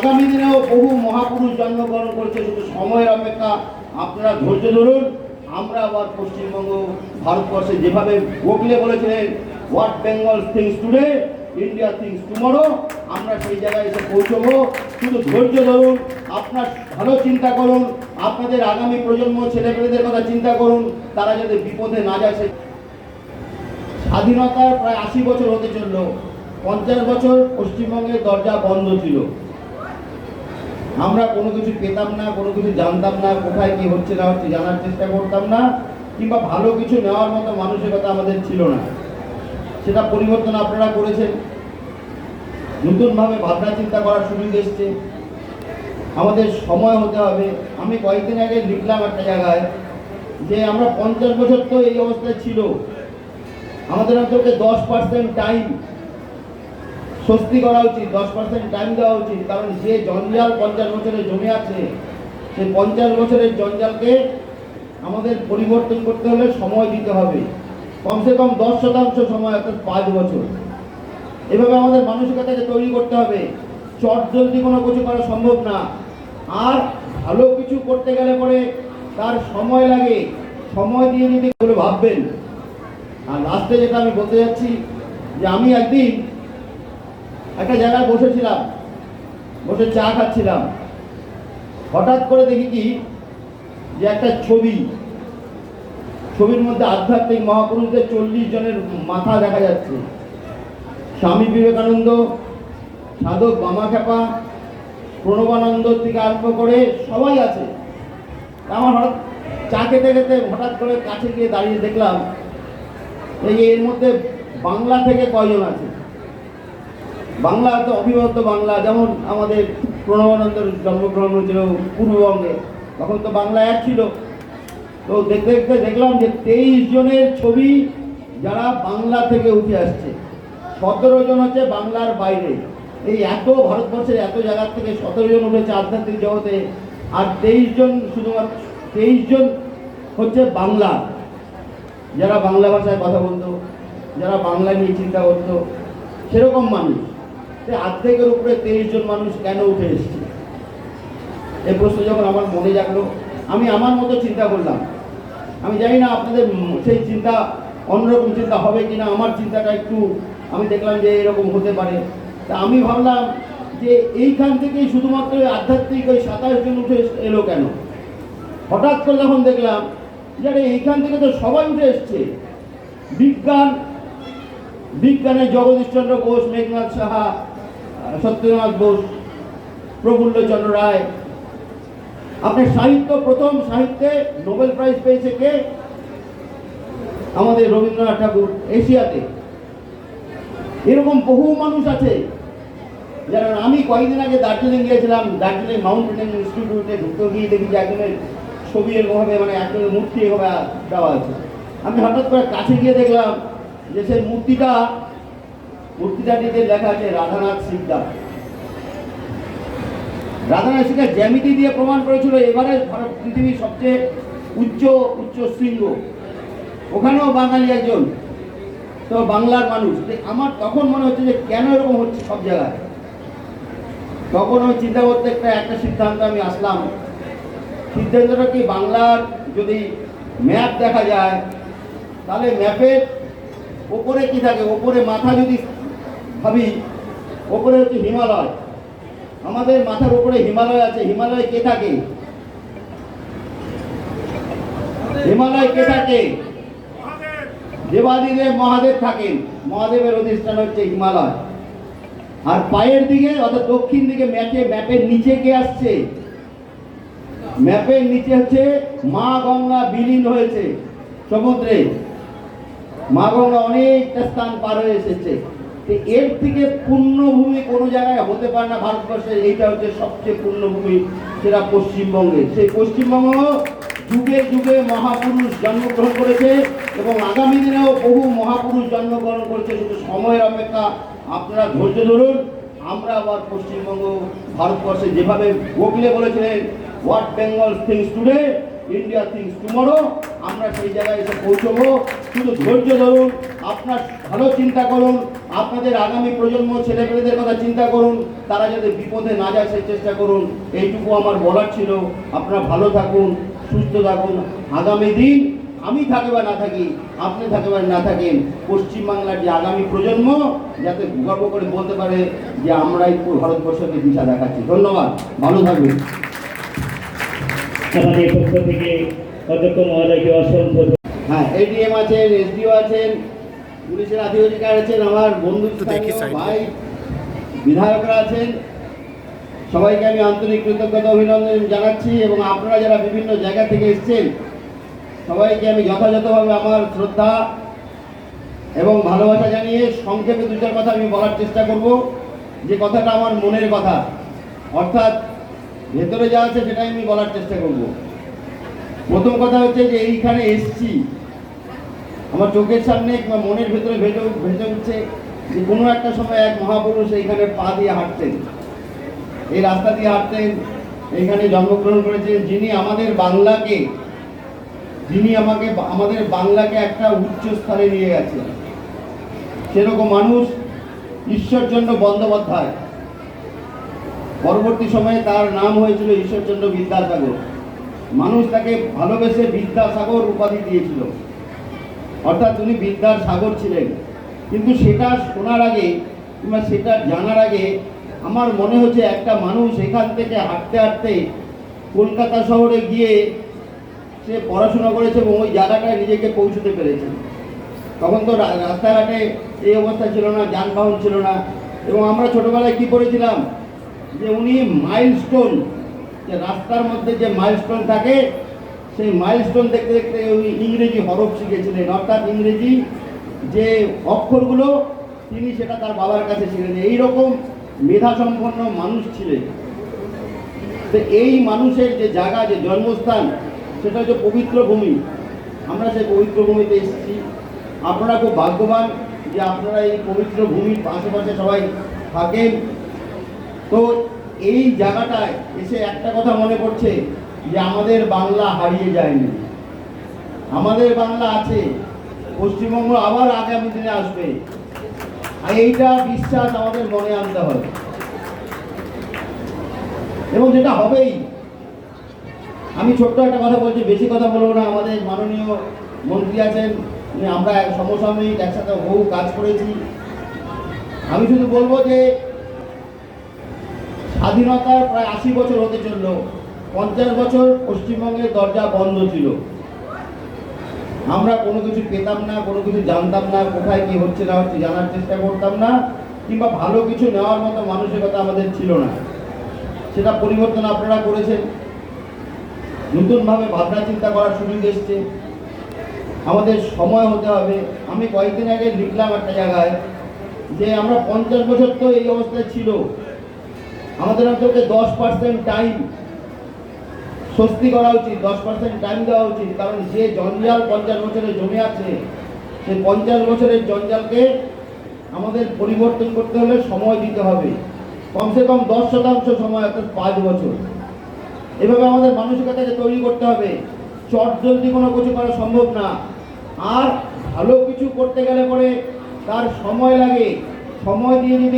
আগামী দিনেও বহু মহাপুরুষ জন্মগ্রহণ করছে, শুধু সময়ের অপেক্ষা। আপনারা ধৈর্য ধরুন। আমরা আবার পশ্চিমবঙ্গ, ভারতবর্ষে যেভাবে গোখলে বলেছিলেন what Bengal things today India things tomorrow, আমরা সেই জায়গায় এসে পৌঁছবো। শুধু ধৈর্য ধরুন, আপনার ভালো চিন্তা করুন, আপনাদের আগামী প্রজন্ম ছেলেমেয়েদের কথা চিন্তা করুন, তারা যাতে বিপদে না যায়। স্বাধীনতার প্রায় 80 বছর হতে চলল। 50 বছর পশ্চিমবঙ্গের দরজা বন্ধ ছিল। আমরা কোনো কিছু পেতাম না, কোনো কিছু জানতাম না, কোথায় কি হচ্ছে না হচ্ছে জানার চেষ্টা করতাম না, কিংবা ভালো কিছু নেওয়ার মতো মানসিকতা আমাদের ছিল না। সেটা পরিবর্তন আপনারা করেছেন। নতুনভাবে ভাবনা চিন্তা করার সুযোগ এসছে। আমাদের সময় হতে হবে। আমি কয়েকদিন আগে লিখলাম একটা জায়গায় যে আমরা 50 বছর তো এই অবস্থায় ছিল, আমাদের অন্তত 10% টাইম স্বস্তি করা উচিত, 10% টাইম দেওয়া উচিত। কারণ যে জঞ্জাল 50 বছরে জমে আছে, সেই 50 বছরের জঞ্জালকে আমাদের পরিবর্তন করতে হলে সময় দিতে হবে। কমসে কম 10% সময়, অর্থাৎ 5 বছর। এভাবে আমাদের মানসিকতাকে তৈরি করতে হবে। চট জলদি কোনো কিছু করা সম্ভব না। আর ভালো কিছু করতে গেলে পরে তার সময় লাগে। সময় দিয়ে যদি এগুলো ভাববেন। আর লাস্টে যেটা আমি বলতে যাচ্ছি, যে আমি একদিন একটা জায়গায় বসেছিলাম, বসে চা খাচ্ছিলাম। হঠাৎ করে দেখি কি যে একটা ছবির মধ্যে আধ্যাত্মিক মহাপুরুষদের 40 জনের মাথা দেখা যাচ্ছে। স্বামী বিবেকানন্দ, সাধক বামাখ্যাপা, প্রণবানন্দ থেকে আরম্ভ করে সবাই আছে। আমার হঠাৎ চা খেতে খেতে হঠাৎ করে কাছে গিয়ে দাঁড়িয়ে দেখলাম এই এর মধ্যে বাংলা থেকে কয়জন আছে। বাংলা তো অবিভক্ত বাংলা, যেমন আমাদের প্রণবানন্দের জন্মগ্রহণ হয়েছিল পূর্ববঙ্গে, তখন তো বাংলা এক ছিল। তো দেখতে দেখতে দেখলাম যে 23 জনের ছবি যারা বাংলা থেকে উঠে আসছে, 17 জন হচ্ছে বাংলার বাইরে। এই এত ভারতবর্ষের এত জায়গার থেকে 17 জন উঠেছে আধ্যাত্মিক জগতে, আর 23 জন, শুধুমাত্র 23 জন হচ্ছে বাংলা, যারা বাংলা ভাষায় কথা বলতো, যারা বাংলা নিয়ে চিন্তা করতো, সেরকম মানুষ। অর্ধেকের উপরে 23 জন মানুষ কেন উঠে এসছে? এই প্রশ্ন যখন আমার মনে জাগলো, আমি আমার মতো চিন্তা করলাম। আমি জানি না আপনাদের সেই চিন্তা অন্যরকম চিন্তা হবে কিনা। আমার চিন্তাটা একটু আমি দেখলাম যে এরকম হতে পারে। তা আমি ভাবলাম যে এইখান থেকেই শুধুমাত্র আধ্যাত্মিক ওই 27 জন উঠে এলো কেন? হঠাৎ করে যখন দেখলাম যে এইখান থেকে তো সবাই উঠে এসছে। বিজ্ঞানে জগদীশচন্দ্র বোস, মেঘনাথ সাহা, সত্যেন্দ্রনাথ বোস, প্রফুল্লচন্দ্র রায়। আপনার সাহিত্য, প্রথম সাহিত্যে নোবেল প্রাইজ পেয়েছে কে? আমাদের রবীন্দ্রনাথ ঠাকুর, এশিয়াতে। এরকম বহু মানুষ আছে যারা। আমি কয়েকদিন আগে দার্জিলিং গিয়েছিলাম। দার্জিলিং মাউন্টেন ইনস্টিটিউটে ঢুকতে গিয়ে দেখি যে একজনের ছবি এরকমভাবে, মানে একজনের মূর্তি এভাবে দেওয়া আছে। আমি হঠাৎ করে কাছে গিয়ে দেখলাম যে সেই মূর্তিটাটিতে লেখা আছে রাধানাথ সিকদার। রাধানাথ সিকদার জ্যামিতি দিয়ে প্রমাণ করেছিল এবারে পৃথিবীর সবচেয়ে উচ্চ শৃঙ্গ, ওখানেও বাঙালি একজন। তো বাংলার মানুষ। আমার তখন মনে হচ্ছে যে কেন এরকম হচ্ছে সব জায়গায়। তখন আমি চিন্তা করতে একটা সিদ্ধান্ত আমি আসলাম। সিদ্ধান্তটা কি, বাংলার যদি ম্যাপ দেখা যায় তাহলে ম্যাপের ওপরে কি থাকে? ওপরে মাথা যদি ভাবি, ওপরে হচ্ছে হিমালয়। আমাদের মাথার উপরে হিমালয় আছে। হিমালয় কে থাকে? হিমালয় কে থাকে? দেবাদিদেব মহাদেব থাকেন। মহাদেবের অধিষ্ঠান হচ্ছে হিমালয়। আর পায়ের দিকে অর্থাৎ দক্ষিণ দিকে ম্যাপের নিচে কে আসছে? ম্যাপের নিচে হচ্ছে মা গঙ্গা বিলীন হয়েছে সমুদ্রে। মা গঙ্গা অনেকটা স্থান পার হয়ে এসেছে। এর থেকে পূর্ণভূমি কোনো জায়গায় হতে পারে না ভারতবর্ষে। এইটা হচ্ছে সবচেয়ে পূর্ণভূমি, সেটা পশ্চিমবঙ্গে। সেই পশ্চিমবঙ্গ যুগে যুগে মহাপুরুষ জন্মগ্রহণ করেছে এবং আগামী দিনেও বহু মহাপুরুষ জন্মগ্রহণ করছে, শুধু সময়ের অপেক্ষা। আপনারা ধৈর্য ধরুন। আমরা আবার পশ্চিমবঙ্গ, ভারতবর্ষে যেভাবে গোখলে বলেছিলেন what Bengal things today India things tomorrow, আমরা সেই জায়গায় এসে পৌঁছবো। শুধু ধৈর্য ধরুন, আপনার ভালো চিন্তা করুন, আপনাদের আগামী প্রজন্ম ছেলেমেয়েদের কথা চিন্তা করুন, তারা যাতে বিপদে না যায় সেই চেষ্টা করুন। এইটুকু আমার বলার ছিল। আপনারা ভালো থাকুন, সুস্থ থাকুন। আগামী দিন আমি থাকি বা না থাকি, আপনি থাকি বা না থাকেন, পশ্চিমবাংলার যে আগামী প্রজন্ম যাতে গর্ব করে বলতে পারে যে আমরাই ভারতবর্ষকে দিশা দেখাচ্ছি। ধন্যবাদ, ভালো থাকবেন। আমাদের পক্ষ থেকে অধ্যক্ষ মহোদয়কে অসংখ্য। হ্যাঁ, এডিএম আছেন, এসডিও আছেন, পুলিশের আধিকারিক আছেন, আমার বন্ধু ভাই বিধায়করা আছেন, সবাইকে আমি আন্তরিক কৃতজ্ঞতা অভিনন্দন জানাচ্ছি। এবং আপনারা যারা বিভিন্ন জায়গা থেকে এসেছেন সবাইকে আমি যথাযথভাবে আমার শ্রদ্ধা এবং ভালোবাসা জানিয়ে সংক্ষেপে দু চার কথা আমি বলার চেষ্টা করব। যে কথাটা আমার মনের কথা, অর্থাৎ ভেতরে যা আছে সেটাই আমি বলার চেষ্টা করব। প্রথম কথা হচ্ছে যে এইখানে এসছি, আমার চোখের সামনে কিংবা মনের ভেতরে ভেসে উঠছে যে কোনো একটা সময় এক মহাপুরুষ এইখানে পা দিয়ে হাঁটতেন, এই রাস্তা দিয়ে হাঁটতেন, এইখানে জন্মগ্রহণ করেছেন, যিনি আমাদের বাংলাকে একটা উচ্চ স্থানে নিয়ে গেছেন। সেরকম মানুষ ঈশ্বরচন্দ্র বন্দ্যোপাধ্যায়। পরবর্তী সময়ে তার নাম হয়েছিল ঈশ্বরচন্দ্র বিদ্যাসাগর। মানুষ তাকে ভালোবেসে বিদ্যাসাগর উপাধি দিয়েছিল, অর্থাৎ উনি বিদ্যার সাগর ছিলেন। কিন্তু সেটা শোনার আগে কিংবা সেটা জানার আগে আমার মনে হচ্ছে একটা মানুষ এখান থেকে হাঁটতে হাঁটতে কলকাতা শহরে গিয়ে সে পড়াশোনা করেছে এবং ওই জায়গাটায় নিজেকে পৌঁছতে পেরেছে। তখন তো রাস্তাঘাটে এই অবস্থা ছিল না, যানবাহন ছিল না। এবং আমরা ছোটোবেলায় কী পড়েছিলাম যে উনি মাইলস্টোন, যে রাস্তার মধ্যে যে মাইলস্টোন থাকে সেই মাইলস্টোন দেখতে দেখতে উনি ইংরেজি হরফ শিখেছিলেন, অর্থাৎ ইংরেজি যে অক্ষরগুলো তিনি সেটা তার বাবার কাছে শিখেছেন। এইরকম মেধাসম্পন্ন মানুষ ছিলেন। তো এই মানুষের যে জায়গা, যে জন্মস্থান, সেটা হচ্ছে পবিত্র ভূমি। আমরা সেই পবিত্র ভূমিতে এসেছি। আপনারা খুব ভাগ্যবান যে আপনারা এই পবিত্র ভূমির আশেপাশে সবাই থাকেন। তো এই জায়গাটায় এসে একটা কথা মনে পড়ছে যে আমাদের বাংলা হারিয়ে যায়নি, আমাদের বাংলা আছে। পশ্চিমবঙ্গ আবার আগামী দিনে আসবে, আর এইটা বিশ্বাস আমাদের মনে আনতে হবে এবং যেটা হবেই। আমি ছোট্ট একটা কথা বলছি, বেশি কথা বলবো না। আমাদের মাননীয় মন্ত্রী আছেন, আমরা সমসাময়িক একসাথে বহু কাজ করেছি। আমি শুধু বলবো যে স্বাধীনতার প্রায় 80 বছর হতে চলল। 50 বছর পশ্চিমবঙ্গের দরজা বন্ধ ছিল। আমরা কোনো কিছু পেতাম না, কোনো কিছু জানতাম না, কোথায় কি হচ্ছে না হচ্ছে জানার চেষ্টা করতাম না, কিংবা ভালো কিছু নেওয়ার মতো মানসিকতা আমাদের ছিল না। সেটা পরিবর্তন আপনারা করেছেন। নতুনভাবে ভাবনা চিন্তা করার সুযোগ এসছে। আমাদের সময় হতে হবে। আমি কয়েকদিন আগে লিখলাম একটা জায়গায় যে আমরা 50 বছর তো এই অবস্থায় ছিল, আমাদের অন্তত 10% টাইম স্বস্তি করা উচিত, 10% টাইম দেওয়া উচিত। কারণ যে জঞ্জাল 50 বছরে জমে আছে, সেই 50 বছরের জঞ্জালকে আমাদের পরিবর্তন করতে হলে সময় দিতে হবে, কমসে কম 10% সময়, অর্থাৎ 5 বছর। এভাবে আমাদের মানসিকতাকে তৈরি করতে হবে। চট জলদি কোনো কিছু করা সম্ভব না। আর ভালো কিছু করতে গেলে পরে তার সময় লাগে। সময় দিয়ে যদি